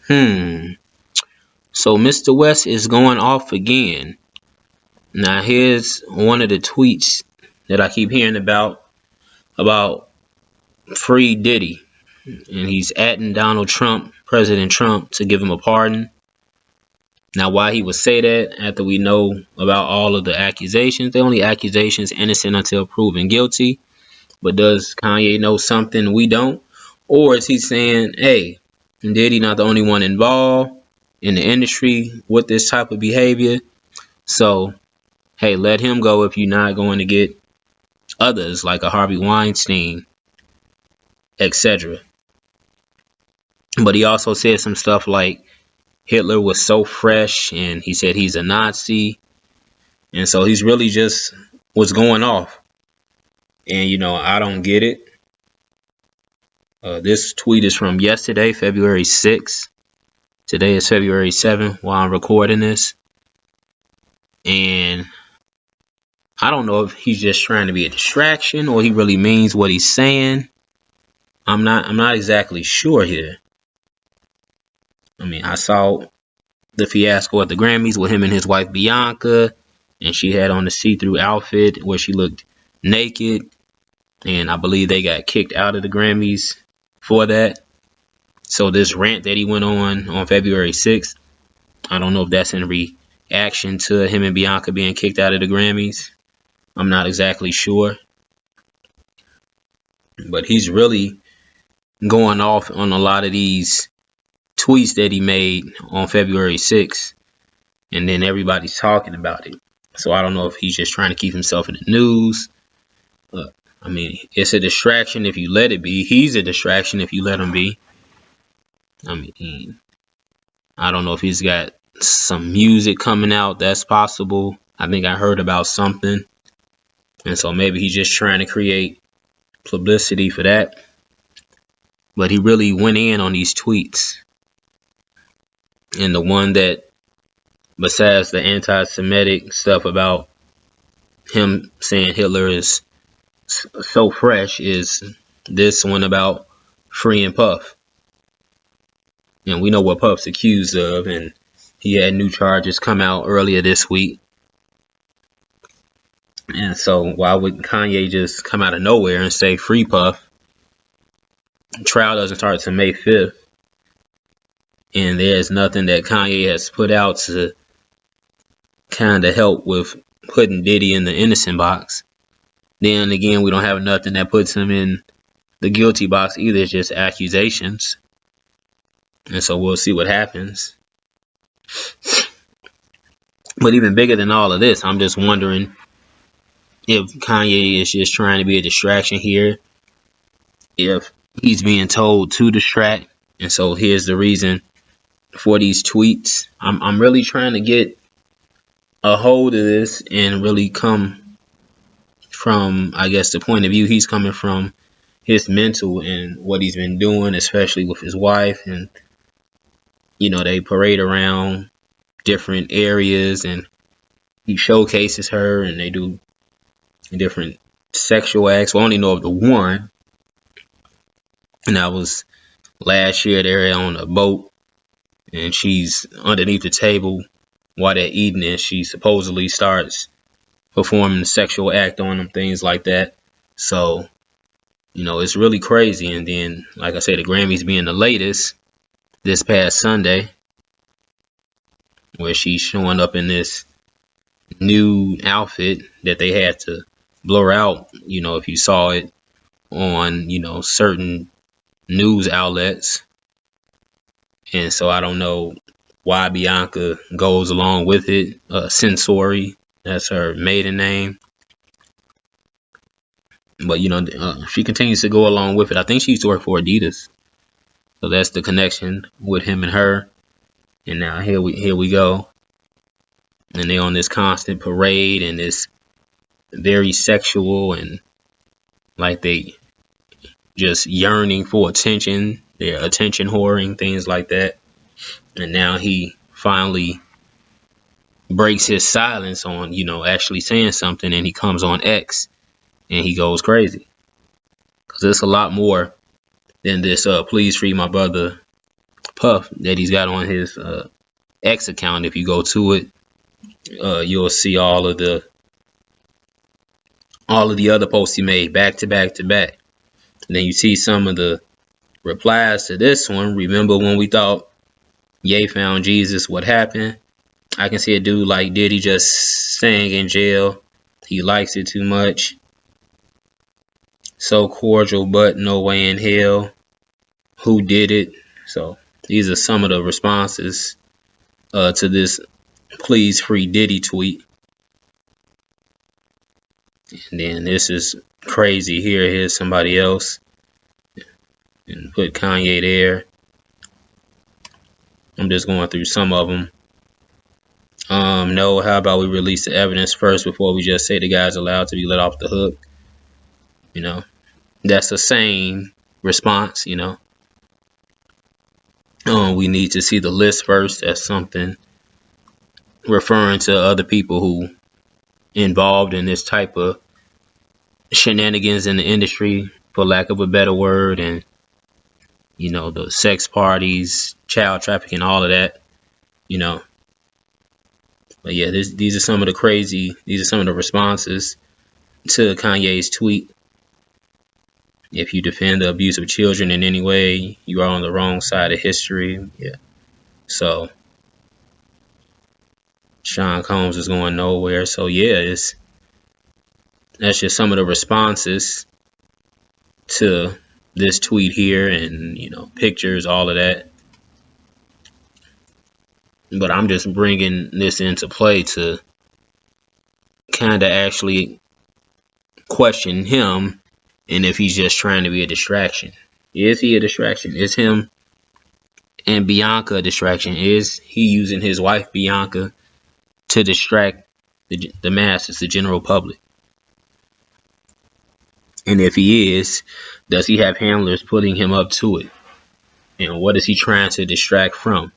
Hmm. So Mr. West is going off again. Now here's one of the tweets that I keep hearing about free Diddy, and he's atting Donald Trump, President Trump, to give him a pardon. Now, why he would say that after we know about all of the accusations? The only accusations innocent until proven guilty. But does Kanye know something we don't? Or is he saying, hey, Diddy not the only one involved in the industry with this type of behavior? So, hey, let him go if you're not going to get others like a Harvey Weinstein, etc. But he also said some stuff like Hitler was so fresh, and he said he's a Nazi. And so he's really just was going off. And, I don't get it. This tweet is from yesterday, February 6th. Today is February 7th while I'm recording this. And I don't know if he's just trying to be a distraction or he really means what he's saying. I'm not exactly sure here. I mean, I saw the fiasco at the Grammys with him and his wife Bianca, and she had on a see-through outfit where she looked naked, and I believe they got kicked out of the Grammys for that. So this rant that he went on February 6th, I don't know if that's in reaction to him and Bianca being kicked out of the Grammys. I'm not exactly sure. But he's really going off on a lot of these tweets that he made on February 6th. And then everybody's talking about it. So I don't know if he's just trying to keep himself in the news. I mean, it's a distraction if you let it be. He's a distraction if you let him be. I mean, I don't know if he's got some music coming out. That's possible. I think I heard about something. And so maybe he's just trying to create publicity for that. But he really went in on these tweets. And the one that, besides the anti-Semitic stuff about him saying Hitler is so fresh, is this one about freeing Puff. And we know what Puff's accused of, and he had new charges come out earlier this week. And so why would Kanye just come out of nowhere and say free Puff? The trial doesn't start until May 5th. And there's nothing that Kanye has put out to kind of help with putting Diddy in the innocent box. Then again, we don't have nothing that puts him in the guilty box either. It's just accusations. And so we'll see what happens. But even bigger than all of this, I'm just wondering if Kanye is just trying to be a distraction here. If he's being told to distract. And so here's the reason for these tweets. I'm really trying to get a hold of this and really come from, I guess, the point of view he's coming from, his mental and what he's been doing, especially with his wife. And, they parade around different areas and he showcases her and they do different sexual acts. We only know of the one. And that was last year. They're on a boat and she's underneath the table while they're eating, and she supposedly starts performing a sexual act on them, things like that. So, it's really crazy. And then, like I said, the Grammys being the latest this past Sunday, where she's showing up in this new outfit that they had to blur out, if you saw it on, certain news outlets. And so I don't know why Bianca goes along with it. Sensori, that's her maiden name. But, she continues to go along with it. I think she used to work for Adidas. So that's the connection with him and her. And now here we go. And they're on this constant parade and this very sexual and like they just yearning for attention. They're attention whoring, things like that. And now he finally breaks his silence on, actually saying something, and he comes on X and he goes crazy. Because there's a lot more than this please free my brother Puff that he's got on his X account. If you go to it, you'll see all of the other posts he made back to back to back. And then you see some of the replies to this one. Remember when we thought Ye found Jesus? What happened? I can see a dude like Diddy just staying in jail. He likes it too much. So cordial, but no way in hell. Who did it? So these are some of the responses to this please free Diddy tweet. And then this is crazy here. Here's somebody else. And put Kanye there. I'm just going through some of them. No, how about we release the evidence first before we just say the guy's allowed to be let off the hook? You know, that's the same response, you know. We need to see the list first. That's something referring to other people who involved in this type of shenanigans in the industry, for lack of a better word, and you know, the sex parties, child trafficking, all of that, you know. But yeah, these are some of the responses to Kanye's tweet. If you defend the abuse of children in any way, you are on the wrong side of history. Yeah. So Sean Combs is going nowhere. So yeah, that's just some of the responses to this tweet here, and you know, pictures, all of that. But I'm just bringing this into play to kind of actually question him, and if he's just trying to be a distraction. Is he a distraction? Is him and Bianca a distraction? Is he using his wife Bianca to distract the masses, the general public? And if he is, does he have handlers putting him up to it? And what is he trying to distract from?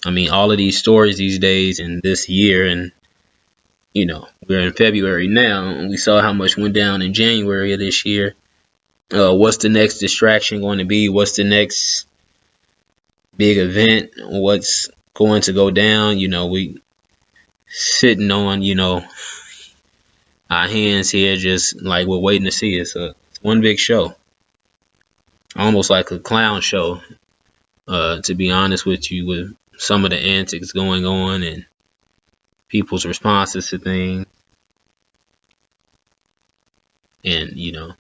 I mean, all of these stories these days and this year, and you know, we're in February now, and we saw how much went down in January of this year. What's the next distraction going to be? What's the next big event? What's going to go down? You know, we sitting on, you know, our hands here, just like we're waiting to see. It's one big show, almost like a clown show, to be honest with you, with some of the antics going on and people's responses to things. And you know,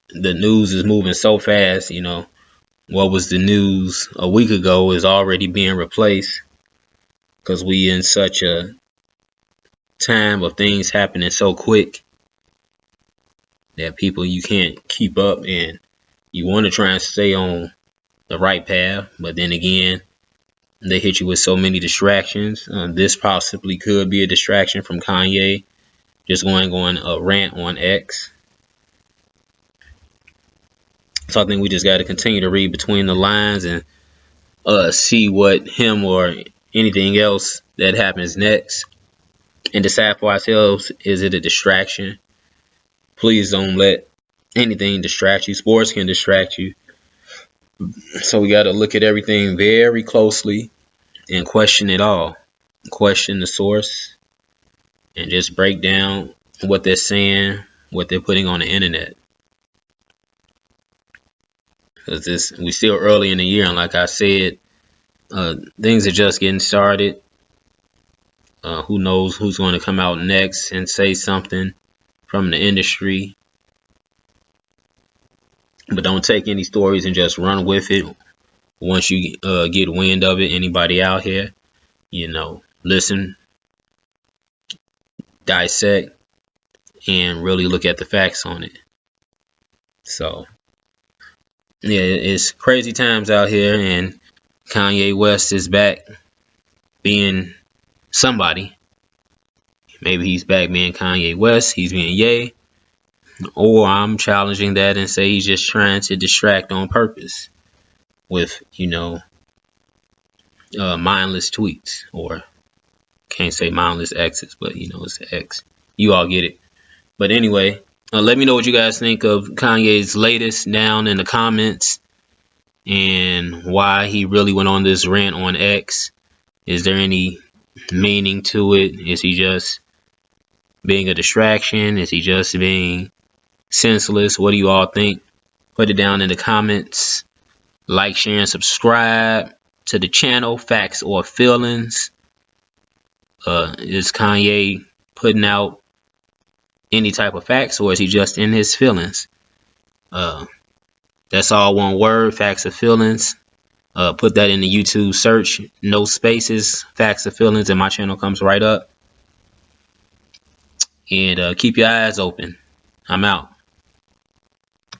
the news is moving so fast. You know, what was the news a week ago is already being replaced, because we in such a time of things happening so quick that people, you can't keep up, and you want to try and stay on the right path, but then again, they hit you with so many distractions. This possibly could be a distraction from Kanye just going on a rant on X. So I think we just got to continue to read between the lines and see what him or anything else that happens next, and decide for ourselves, is it a distraction? Please don't let anything distract you. Sports can distract you. So we got to look at everything very closely and question it all. Question the source and just break down what they're saying, what they're putting on the internet. Because we still early in the year, and like I said, things are just getting started. Who knows who's going to come out next and say something from the industry. But don't take any stories and just run with it. Once you get wind of it, anybody out here, you know, listen, dissect, and really look at the facts on it. So, yeah, it's crazy times out here, and Kanye West is back being somebody. Maybe he's back being Kanye West, he's being Ye. Or I'm challenging that and say he's just trying to distract on purpose with, you know, mindless tweets, or can't say mindless X's, but you know, it's an X. You all get it. But anyway, let me know what you guys think of Kanye's latest down in the comments. and why he really went on this rant on X. Is there any meaning to it? Is he just being a distraction? Is he just being senseless? What do you all think? Put it down in the comments. Like, share, and subscribe to the channel. Facts or Feelings. Is Kanye putting out any type of facts, or is he just in his feelings? That's all one word, Facts or Feelings. Put that in the YouTube search, no spaces, Facts or Feelings, and my channel comes right up. And keep your eyes open. I'm out.